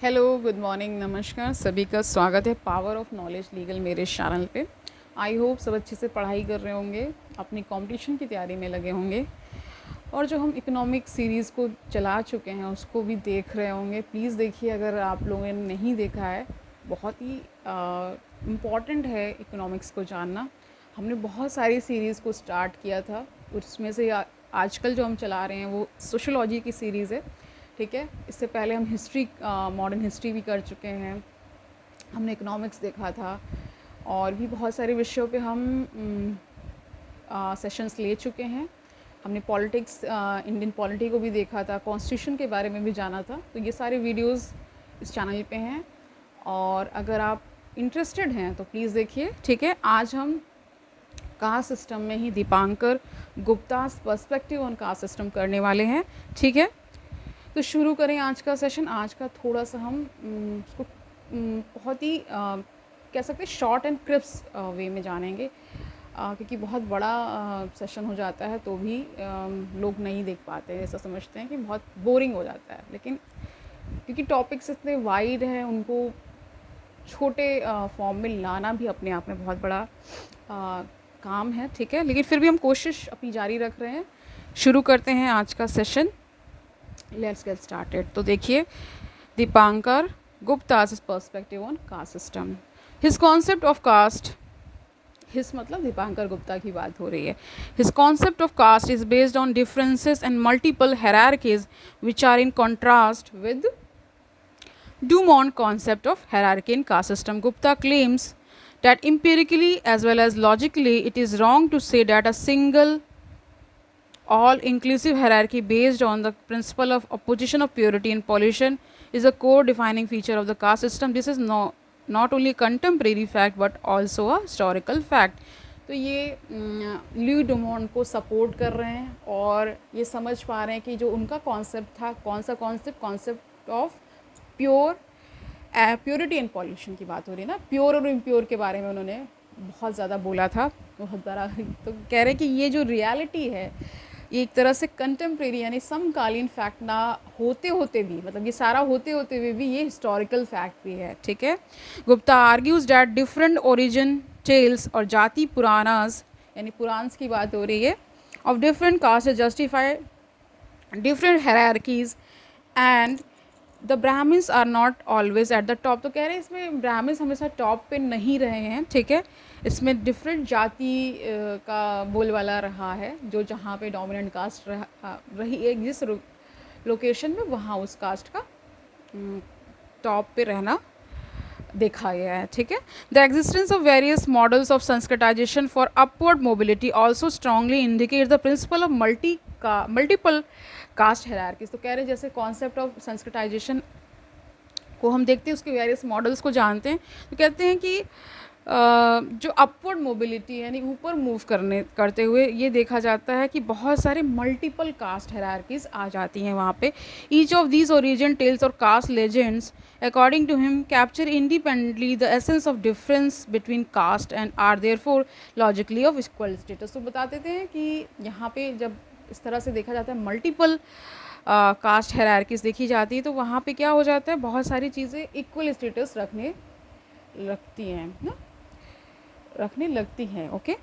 Hello, good morning, नमस्कार, सभी का स्वागत है पावर ऑफ नॉलेज लीगल मेरे चैनल पे। आई होप सब अच्छे से पढ़ाई कर रहे होंगे, अपनी कंपटीशन की तैयारी में लगे होंगे और जो हम इकोनॉमिक सीरीज़ को चला चुके हैं उसको भी देख रहे होंगे। प्लीज़ देखिए, अगर आप लोगों ने नहीं देखा है, बहुत ही इम्पॉर्टेंट है इकोनॉमिक्स को जानना। हमने बहुत सारी सीरीज़ को स्टार्ट किया था, उसमें से आजकल जो हम चला रहे हैं वो सोशोलॉजी की सीरीज़ है, ठीक है। इससे पहले हम हिस्ट्री, मॉडर्न हिस्ट्री भी कर चुके हैं, हमने इकोनॉमिक्स देखा था और भी बहुत सारे विषयों पे हम सेशंस ले चुके हैं। हमने पॉलिटिक्स, इंडियन पॉलिटी को भी देखा था, कॉन्स्टिट्यूशन के बारे में भी जाना था। तो ये सारे वीडियोस इस चैनल पे हैं और अगर आप इंटरेस्टेड हैं तो प्लीज़ देखिए, ठीक है। आज हम कास्ट सिस्टम में ही Dipankar Gupta's perspective on caste system करने वाले हैं, ठीक है। तो शुरू करें आज का सेशन। आज का थोड़ा सा हम उसको बहुत ही कह सकते हैं शॉर्ट एंड क्रिस्प वे में जानेंगे, क्योंकि बहुत बड़ा सेशन हो जाता है तो भी लोग नहीं देख पाते, ऐसा समझते हैं कि बहुत बोरिंग हो जाता है। लेकिन क्योंकि टॉपिक्स इतने वाइड हैं, उनको छोटे फॉर्म में लाना भी अपने आप में बहुत बड़ा काम है, ठीक है। लेकिन फिर भी हम कोशिश अपनी जारी रख रहे हैं। शुरू करते हैं आज का सेशन। Let's get started. तो देखिए, Dipankar Gupta's perspective on caste system. His concept of caste, his मतलब दीपांकर गुप्ता की बात हो रही है। His concept of caste is based on differences and multiple hierarchies which are in contrast with Dumont concept of hierarchy in caste system. Gupta claims that empirically as well as logically it is wrong to say that a single all-inclusive hierarchy based on the principle of opposition of purity and pollution is a core defining feature of the caste system. This is not only a contemporary fact but also a historical fact. तो ये ल्यू Dumont को support कर रहे हैं और ये समझ पा रहे हैं कि जो उनका कॉन्सेप्ट था, कौन सा concept of purity and pollution की बात हो रही है ना। प्योर और इम्प्योर के बारे में उन्होंने बहुत ज़्यादा बोला था, बहुत बड़ा। तो कह रहे हैं कि ये जो रियलिटी है ये एक तरह से कंटेम्प्रेरी यानी समकालीन फैक्ट ना होते होते भी, मतलब ये सारा होते होते हुए भी ये हिस्टोरिकल फैक्ट भी है, ठीक है। Gupta argues that different origin tales और जाति पुरानास यानी पुरान्स की बात हो रही है of different caste justify different hierarchies and the Brahmins are not always at the top. तो कह रहे हैं इसमें ब्राह्मण्स हमेशा टॉप पे नहीं रहे हैं, ठीक है। इसमें डिफरेंट जाति का बोलबाला रहा है, जो जहाँ पे डोमिनेंट कास्ट रही है, जिस लोकेशन में वहाँ उस कास्ट का टॉप पे रहना देखा गया है, ठीक है। The existence of various models of Sanskritisation for upward mobility also strongly indicate the principle of multiple caste hierarchies. तो कह रहे हैं जैसे कॉन्सेप्ट ऑफ संस्कृताइजेशन को हम देखते हैं, उसके वेरियस मॉडल्स को जानते हैं, तो कहते हैं कि जो अपवर्ड मोबिलिटी यानी ऊपर मूव करते हुए ये देखा जाता है कि बहुत सारे मल्टीपल कास्ट हायरार्कीज आ जाती हैं वहाँ पे। Each of these origin tales और caste legends according to him capture independently the essence of difference between caste and are therefore logically of equal status। तो बता देते हैं कि यहाँ पे जब इस तरह से देखा जाता है मल्टीपल कास्ट हायरार्कीज देखी जाती है तो वहाँ पे क्या हो जाता है, बहुत सारी चीज़ें इक्वल स्टेटस रखने लगती हैं, okay.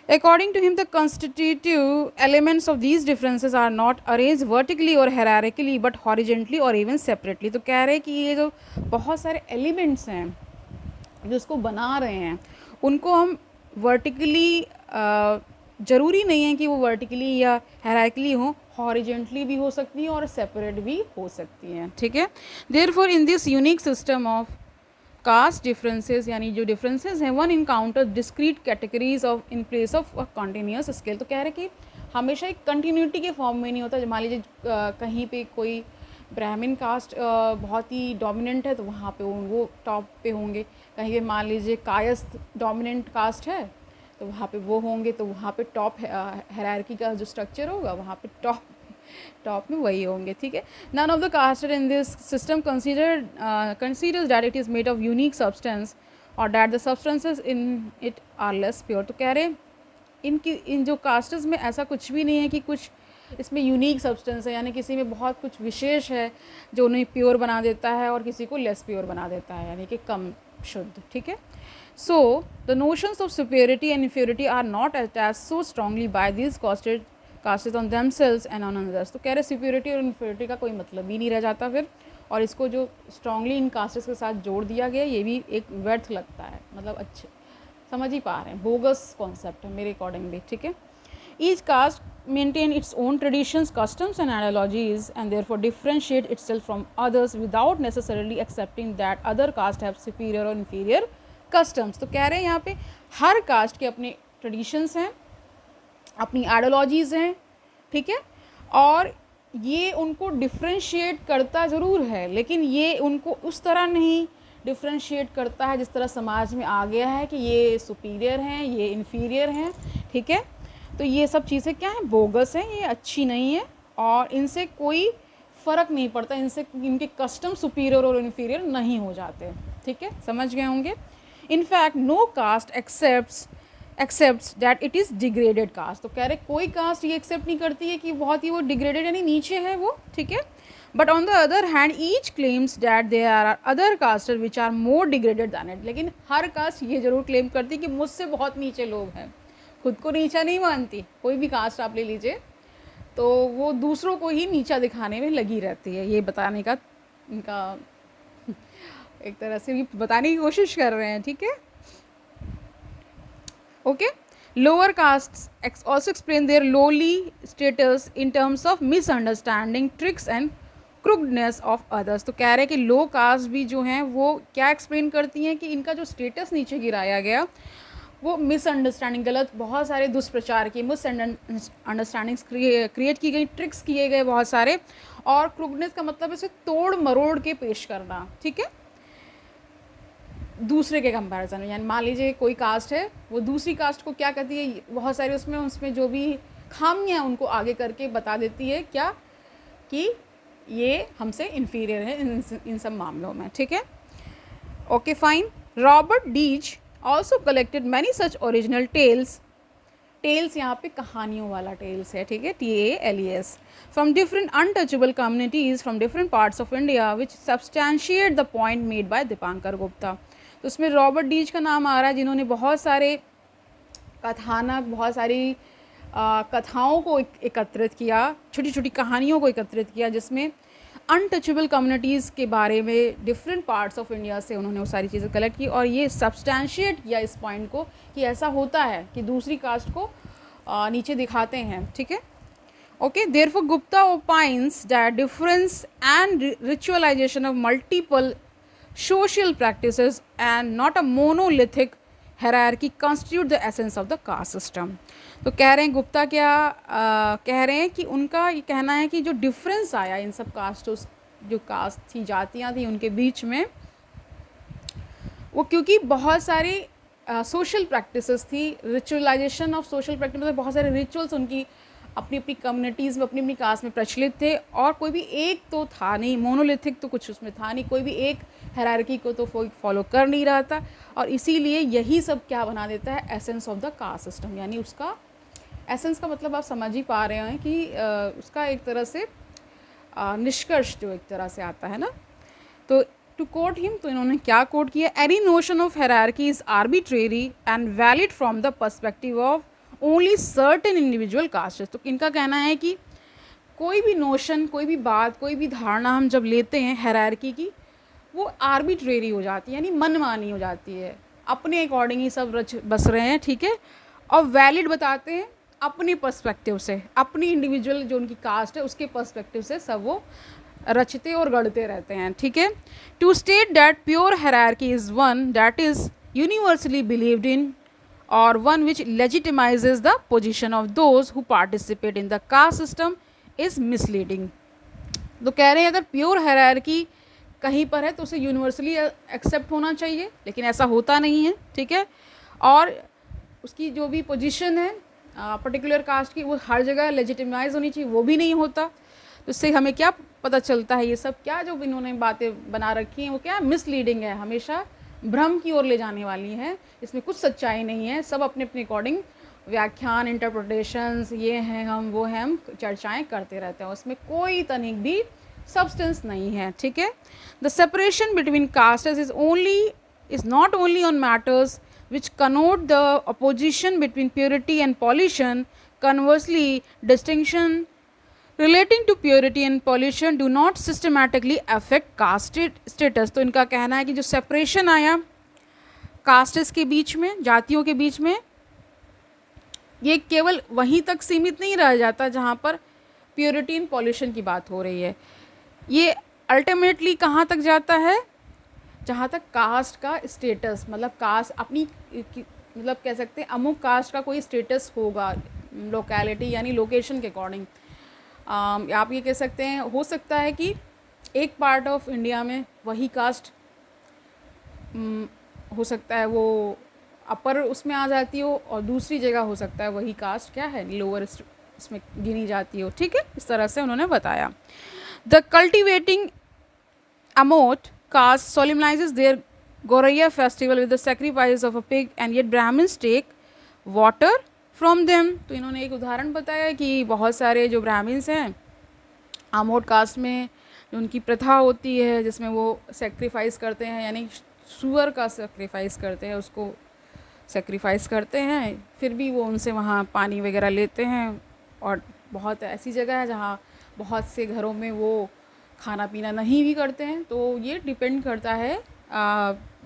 According to him, the constitutive elements of these differences are not arranged vertically or hierarchically, but horizontally or even separately। तो कह रहे हैं कि ये जो बहुत सारे एलिमेंट्स हैं जो इसको बना रहे हैं उनको हम वर्टिकली, ज़रूरी नहीं है कि वो वर्टिकली या हायरार्किकली हो, हॉरिजेंटली भी हो सकती हैं और सेपरेट भी हो सकती हैं, ठीक है। Therefore in this unique system of caste differences यानी जो डिफरेंसेस हैं one encounter discrete categories of in place of continuous scale. तो कह रहे हैं कि हमेशा एक कंटिन्यूटी के फॉर्म में नहीं होता। मान लीजिए कहीं पे कोई ब्राह्मण कास्ट बहुत ही डोमिनेंट है तो वहाँ पे वो टॉप पे होंगे, कहीं पे मान लीजिए कायस्थ डोमिनेंट कास्ट है तो वहाँ पे वो होंगे, तो वहाँ पे टॉप हायरार्की का जो स्ट्रक्चर होगा वहाँ पे टॉप में वही होंगे, ठीक है। None of the casted in this system considers that it is made of unique substance और that the substances in it are less pure. तो कह रहे इन जो कास्टर्स में ऐसा कुछ भी नहीं है कि कुछ इसमें यूनिक सब्सटेंस है, यानी किसी में बहुत कुछ विशेष है जो उन्हें प्योर बना देता है और किसी को लेस प्योर बना देता है, यानी कि कम शुद्ध, ठीक है। So the notions of superiority and inferiority are not attach so strongly by these casted on themselves and on others. तो कह रहे सुपेरिटी और इन्फ्योरिटी का कोई मतलब ही नहीं रह जाता फिर, और इसको जो स्ट्रांगली इन कास्टेस के साथ जोड़ दिया गया ये भी एक व्यर्थ लगता है, मतलब अच्छे समझ ही पा रहे हैं, बोगस कॉन्सेप्ट है मेरे अकॉर्डिंग भी, ठीक है। Each cast maintain its own traditions, customs and ideologies and therefore differentiate itself from others without necessarily accepting that other caste have superior or inferior customs। तो कह रहे हैं यहाँ पे हर कास्ट के अपने ट्रेडिशंस हैं, अपनी आइडियोलॉजीज़ हैं, ठीक है, और ये उनको डिफ्रेंशिएट करता ज़रूर है, लेकिन ये उनको उस तरह नहीं डिफ्रेंशिएट करता है जिस तरह समाज में आ गया है कि ये सुपीरियर हैं, ये इन्फीरियर हैं, ठीक है। तो ये सब चीज़ें क्या हैं, बोगस हैं, ये अच्छी नहीं है और इनसे कोई फ़र्क नहीं पड़ता, इनसे इनके कस्टम सुपीरियर और इन्फीरियर नहीं हो जाते, ठीक है, समझ गए होंगे। In fact no caste accepts that it is degraded caste. तो कह रहे कोई कास्ट ये एक्सेप्ट नहीं करती है कि बहुत ही वो डिग्रेडेड यानी नीचे है वो, ठीक है। But on the other hand each claims that they are other castes which are more degraded than it. लेकिन हर कास्ट ये ज़रूर क्लेम करती है कि मुझसे बहुत नीचे लोग हैं, खुद को नीचा नहीं मानती। कोई भी कास्ट आप ले लीजिए तो वो दूसरों को ही नीचा दिखाने में लगी रहती है, ये बताने का इनका एक तरह से ये बताने की कोशिश कर रहे हैं, ठीक है, okay. Lower caste also explain their lowly status in terms of misunderstanding tricks and crookedness of others. तो कह रहे हैं कि लो कास्ट भी जो हैं वो क्या एक्सप्लेन करती हैं कि इनका जो स्टेटस नीचे गिराया गया वो मिसअंडरस्टैंडिंग, गलत बहुत सारे दुष्प्रचार किए, मिसअंडरस्टैंडिंग्स क्रिएट की गई, ट्रिक्स किए गए बहुत सारे, और क्रुकनेस का मतलब इसे तोड़ मरोड़ के पेश करना, ठीक है, दूसरे के कंपैरिजन में। यानी मान लीजिए कोई कास्ट है वो दूसरी कास्ट को क्या कहती है, बहुत सारे उसमें जो भी खामियां उनको आगे करके बता देती है क्या कि ये हमसे इन्फीरियर है इन सब मामलों में, ठीक है, ओके फाइन। रॉबर्ट डीच also collected many such original tales यहाँ पे कहानियों वाला टेल्स है, ठीक है, TALES, from different untouchable communities from different parts of India which substantiate the point made by Dipankar Gupta. तो उसमें रॉबर्ट डीच का नाम आ रहा है जिन्होंने बहुत सारे कथानक, बहुत सारी कथाओं को एकत्रित किया, छोटी छोटी कहानियों को एकत्रित किया जिसमें अनटचेबल कम्युनिटीज़ के बारे में डिफरेंट पार्ट्स ऑफ इंडिया से उन्होंने वो सारी चीज़ें कलेक्ट की और ये सब्सटैंशिएट किया इस पॉइंट को कि ऐसा होता है कि दूसरी कास्ट को नीचे दिखाते हैं, ठीक है, okay. Therefore Gupta opines that difference and ritualization of multiple social practices and not a monolithic hierarchy constitute the essence of the caste system. तो कह रहे हैं गुप्ता क्या कह रहे हैं कि उनका ये कहना है कि जो डिफरेंस आया इन सब कास्ट, जो कास्ट थी, जातियाँ थी उनके बीच में, वो क्योंकि बहुत सारी सोशल प्रैक्टिसेस थी, रिचुअलाइजेशन ऑफ सोशल प्रैक्टिस, मतलब बहुत सारे रिचुअल्स उनकी अपनी अपनी कम्युनिटीज़ में, अपनी अपनी कास्ट में प्रचलित थे और कोई भी एक तो था नहीं, मोनोलिथिक तो कुछ उसमें था नहीं, कोई भी एक हायरार्की को तो फॉलो कर नहीं रहा था, और इसीलिए यही सब क्या बना देता है, essence of the caste system. यानी उसका एसेंस का मतलब आप समझ ही पा रहे हैं कि उसका एक तरह से निष्कर्ष जो एक तरह से आता है ना। तो टू कोट हिम, तो इन्होंने क्या कोट किया, any notion of hierarchy is arbitrary and valid from the perspective of only certain individual caste. तो इनका कहना है कि कोई भी नोशन, कोई भी बात, कोई भी धारणा हम जब लेते हैं हायरार्की की, वो आर्बिट्रेरी हो जाती है, यानी मनमानी हो जाती है, अपने अकॉर्डिंग ही सब बस रहे हैं, ठीक है, और वैलिड बताते हैं अपने पर्सपेक्टिव से, अपनी इंडिविजुअल जो उनकी कास्ट है उसके पर्सपेक्टिव से सब वो रचते और गढ़ते रहते हैं, ठीक है। To state that pure hierarchy is one that is universally believed in or one which legitimizes the position of those who participate in the caste system is misleading। तो कह रहे हैं अगर प्योर हायरार्की कहीं पर है तो उसे यूनिवर्सली एक्सेप्ट होना चाहिए, लेकिन ऐसा होता नहीं है, ठीक है, और उसकी जो भी पोजीशन है पर्टिकुलर कास्ट की वो हर जगह लेजिटिमाइज होनी चाहिए, वो भी नहीं होता। तो इससे हमें क्या पता चलता है, ये सब क्या जो इन्होंने बातें बना रखी हैं वो क्या मिसलीडिंग है, हमेशा भ्रम की ओर ले जाने वाली है, इसमें कुछ सच्चाई नहीं है, सब अपने अपने अकॉर्डिंग व्याख्यान, इंटरप्रिटेशंस, ये हैं हम, वो हैं हम, चर्चाएं करते रहते हैं, उसमें कोई तनिक भी सब्सटेंस नहीं है, ठीक है। The separation between castes is not only on matters which connote the opposition between purity and pollution. Conversely, distinction relating to purity and pollution do not systematically affect caste status. तो इनका कहना है कि जो सेपरेशन आया castes के बीच में, जातियों के बीच में, ये केवल वहीं तक सीमित नहीं रह जाता जहाँ पर प्योरिटी एंड पॉल्यूशन की बात हो रही है। ये अल्टीमेटली कहाँ तक जाता है, जहाँ तक कास्ट का स्टेटस, मतलब कास्ट अपनी मतलब कह सकते हैं अमुक कास्ट का कोई स्टेटस होगा लोकेलिटी यानी लोकेशन के अकॉर्डिंग। आप ये कह सकते हैं, हो सकता है कि एक पार्ट ऑफ इंडिया में वही कास्ट हो सकता है वो अपर उसमें आ जाती हो, और दूसरी जगह हो सकता है वही कास्ट क्या है लोअर इसमें गिनी जाती हो, ठीक है। इस तरह से उन्होंने बताया। The cultivating among caste solemnizes their Goraya festival with the sacrifice of a pig, and yet Brahmins take water from them. तो इन्होंने एक उदाहरण बताया कि बहुत सारे जो ब्राह्मण्स हैं आमोट कास्ट में, जो उनकी प्रथा होती है जिसमें वो सेक्रीफाइस करते हैं, यानी सुअर का सेक्रीफाइस करते हैं, उसको सेक्रीफाइस करते हैं, फिर भी वो उनसे वहाँ पानी वगैरह लेते हैं। और बहुत ऐसी जगह है जहाँ बहुत से घरों में वो खाना पीना नहीं भी करते हैं। तो ये डिपेंड करता है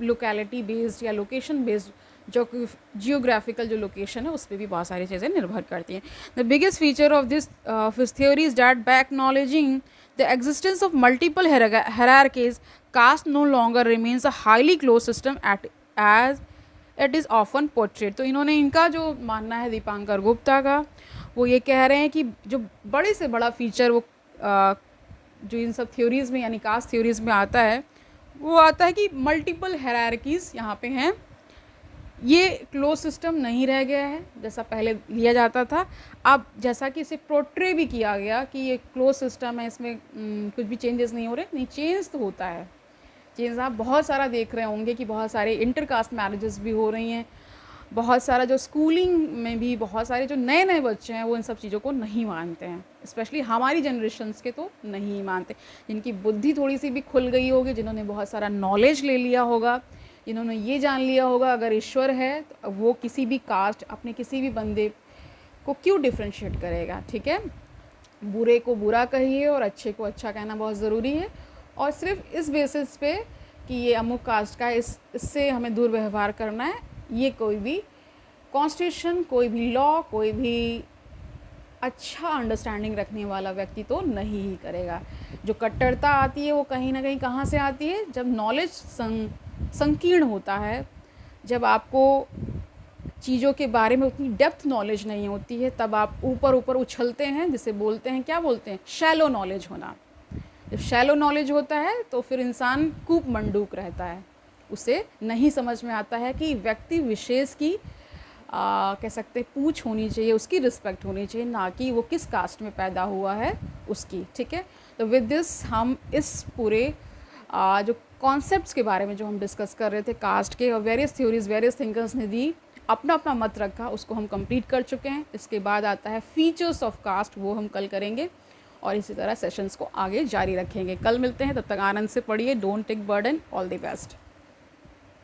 लोकेलिटी बेस्ड या लोकेशन बेस्ड, जो जियोग्राफिकल जो लोकेशन है उस पर भी बहुत सारी चीज़ें निर्भर करती हैं। The biggest feature of this theory is that by acknowledging the existence of multiple hierarchies, caste no longer remains a highly close system as it is often portrait. तो इन्होंने इनका जो मानना है दीपांकर गुप्ता का, वो ये कह रहे हैं कि जो बड़े से बड़ा फीचर वो जो इन सब थ्योरीज़ में यानी कास्ट थ्योरीज़ में आता है, वो आता है कि मल्टीपल हायरार्कीज़ यहाँ पे हैं। ये क्लोज सिस्टम नहीं रह गया है जैसा पहले लिया जाता था। अब जैसा कि इसे पोर्ट्रे भी किया गया कि ये क्लोज सिस्टम है, इसमें कुछ भी चेंजेस नहीं हो रहे। नहीं, चेंज तो होता है, चेंज आप बहुत सारा देख रहे होंगे कि बहुत सारे इंटरकास्ट मैरिजेस भी हो रही हैं। बहुत सारा जो स्कूलिंग में भी बहुत सारे जो नए नए बच्चे हैं वो इन सब चीज़ों को नहीं मानते हैं, स्पेशली हमारी जनरेशन्स के तो नहीं मानते। जिनकी बुद्धि थोड़ी सी भी खुल गई होगी, जिन्होंने बहुत सारा नॉलेज ले लिया होगा, जिन्होंने ये जान लिया होगा अगर ईश्वर है तो वो किसी भी कास्ट अपने किसी भी बंदे को क्यों डिफ्रेंशिएट करेगा, ठीक है। बुरे को बुरा कहिए और अच्छे को अच्छा कहना बहुत ज़रूरी है। और सिर्फ इस बेसिस पे कि ये अमुक कास्ट का इससे हमें दुर्व्यवहार करना है, ये कोई भी कॉन्स्टिट्यूशन, कोई भी लॉ, कोई भी अच्छा अंडरस्टैंडिंग रखने वाला व्यक्ति तो नहीं ही करेगा। जो कट्टरता आती है वो कहीं ना कहीं कहाँ से आती है, जब नॉलेज संकीर्ण होता है, जब आपको चीज़ों के बारे में उतनी डेप्थ नॉलेज नहीं होती है, तब आप ऊपर ऊपर उछलते हैं, जिसे बोलते हैं, क्या बोलते हैं, शैलो नॉलेज होना। जब शैलो नॉलेज होता है तो फिर इंसान कूप मंडूक रहता है, उसे नहीं समझ में आता है कि व्यक्ति विशेष की कह सकते पूछ होनी चाहिए, उसकी रिस्पेक्ट होनी चाहिए, ना कि वो किस कास्ट में पैदा हुआ है उसकी, ठीक है। तो विद दिस हम इस पूरे जो कॉन्सेप्ट्स के बारे में जो हम डिस्कस कर रहे थे कास्ट के, और वेरियस थ्योरीज वेरियस थिंकर्स ने दी, अपना अपना मत रखा, उसको हम कंप्लीट कर चुके हैं। इसके बाद आता है फीचर्स ऑफ कास्ट, वो हम कल करेंगे और इसी तरह सेशंस को आगे जारी रखेंगे। कल मिलते हैं, तब तक आनंद से पढ़िए। Don't take burden. All the best.